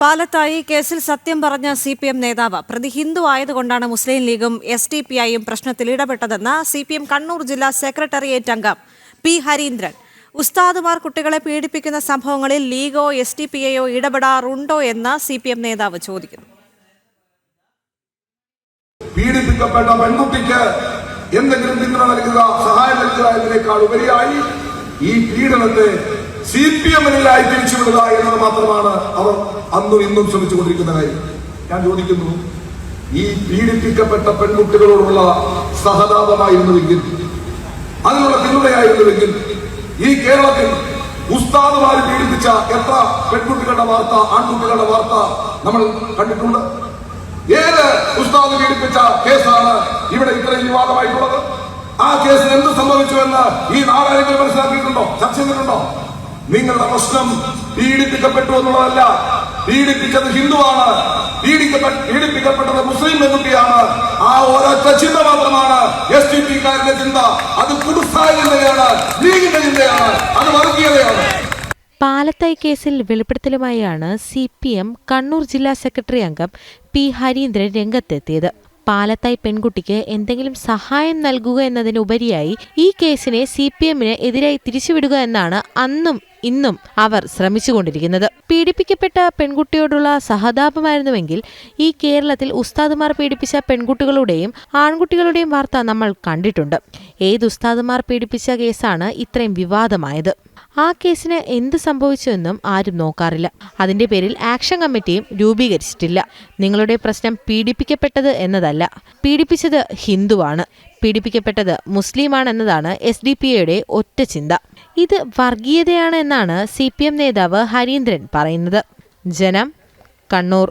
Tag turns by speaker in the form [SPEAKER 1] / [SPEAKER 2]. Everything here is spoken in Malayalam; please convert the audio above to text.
[SPEAKER 1] പാലത്തായി കേസിൽ സത്യം പറഞ്ഞ CPM നേതാവ് പ്രതി ഹിന്ദു ആയതുകൊണ്ടാണ് മുസ്ലിം ലീഗും SDPIയും പ്രശ്നത്തിൽ ഇടപെട്ടതെന്ന് CPM കണ്ണൂർ ജില്ലാ സെക്രട്ടേറിയറ്റ് അംഗം P. ഹരീന്ദ്രൻ. ഉസ്താദുമാർ കുട്ടികളെ പീഡിപ്പിക്കുന്ന സംഭവങ്ങളിൽ ലീഗോ SDPIയോ ഇടപെടാറുണ്ടോ എന്ന് CPM നേതാവ് ചോദിക്കുന്നു.
[SPEAKER 2] പീഡിപ്പിക്കപ്പെട്ട പെൺകുട്ടിക്ക് എന്തെങ്കിലും പിന്തുണ നൽകുക, സഹായം നൽകുക എന്നതിനേക്കാൾ ഉപരിയായി ഈ പീഡനത്തെ CPMനിലായി തിരിച്ചുവിടുക എന്നത് മാത്രമാണ് അവർ അന്നും ഇന്നും ശ്രമിച്ചുകൊണ്ടിരിക്കുന്ന കാര്യം. ഞാൻ ചോദിക്കുന്നു, ഈ പീഡിപ്പിക്കപ്പെട്ട പെൺകുട്ടികളോടുള്ള സഹതാപമായിരുന്നുവെങ്കിൽ, അതിനുള്ള പിന്തുണയായിരുന്നുവെങ്കിൽ, ഈ കേരളത്തിൽ ഉസ്താദുമാരെ പീഡിപ്പിച്ച എത്ര പെൺകുട്ടികളുടെ വാർത്ത, ആൺകുട്ടികളുടെ വാർത്ത നമ്മൾ കണ്ടിട്ടുണ്ട്? ഏത് ഉസ്താദ് പീഡിപ്പിച്ച കേസാണ് ഇവിടെ ഇത്രയും വിവാദമായിട്ടുള്ളത്? ആ കേസിന് എന്ത് സംഭവിച്ചുവെന്ന് ഈ നാടാരെങ്കിലും മനസ്സിലാക്കിയിട്ടുണ്ടോ? ചർച്ച ചെയ്തിട്ടുണ്ടോ? നിങ്ങളുടെ പ്രശ്നം പീഡിപ്പിക്കപ്പെട്ടു എന്നുള്ളതല്ല, പീഡിപ്പിച്ചത് ഹിന്ദുവാണ്, പീഡിപ്പിക്കപ്പെട്ടത് മുസ്ലിം പെൺകുട്ടിയാണ്. ആ ഒരൊറ്റ ചിന്ത മാത്രമാണ് SDPക്കാരുടെ ചിന്ത. അത് കുടുസായ ചിന്തയാണ്, ലീഗിന്റെ ചിന്തയാണ്, അത് വർഗീയതയാണ്.
[SPEAKER 3] പാലത്തായി കേസിൽ വെളിപ്പെടുത്തലുമായാണ് CPM കണ്ണൂർ ജില്ലാ സെക്രട്ടറി അംഗം P. ഹരീന്ദ്രൻ രംഗത്തെത്തിയത്. പാലത്തായി പെൺകുട്ടിക്ക് എന്തെങ്കിലും സഹായം നൽകുക എന്നതിനുപരിയായി ഈ കേസിനെ CPMന് എതിരായി തിരിച്ചുവിടുക എന്നാണ് അന്നും ഇന്നും അവർ ശ്രമിച്ചുകൊണ്ടിരിക്കുന്നത്. പീഡിപ്പിക്കപ്പെട്ട പെൺകുട്ടിയോടുള്ള സഹതാപമായിരുന്നുവെങ്കിൽ ഈ കേരളത്തിൽ ഉസ്താദുമാർ പീഡിപ്പിച്ച പെൺകുട്ടികളുടെയും ആൺകുട്ടികളുടെയും വാർത്ത നമ്മൾ കണ്ടിട്ടുണ്ട്. ഏത് ഉസ്താദുമാർ പീഡിപ്പിച്ച കേസാണ് ഇത്രയും വിവാദമായത്? ആ കേസിന് എന്ത് സംഭവിച്ചുവെന്നും ആരും നോക്കാറില്ല. അതിന്റെ പേരിൽ ആക്ഷൻ കമ്മിറ്റിയും രൂപീകരിച്ചിട്ടില്ല. നിങ്ങളുടെ പ്രശ്നം പീഡിപ്പിക്കപ്പെട്ടത് എന്നതല്ല, പീഡിപ്പിച്ചത് ഹിന്ദുവാണ്, പീഡിപ്പിക്കപ്പെട്ടത് മുസ്ലിമാണെന്നതാണ് SDPIയുടെ ഒറ്റ ചിന്ത. ഇത് വർഗീയതയാണ് എന്നാണ് CPM നേതാവ് ഹരീന്ദ്രൻ പറയുന്നത്. ജനം, കണ്ണൂർ.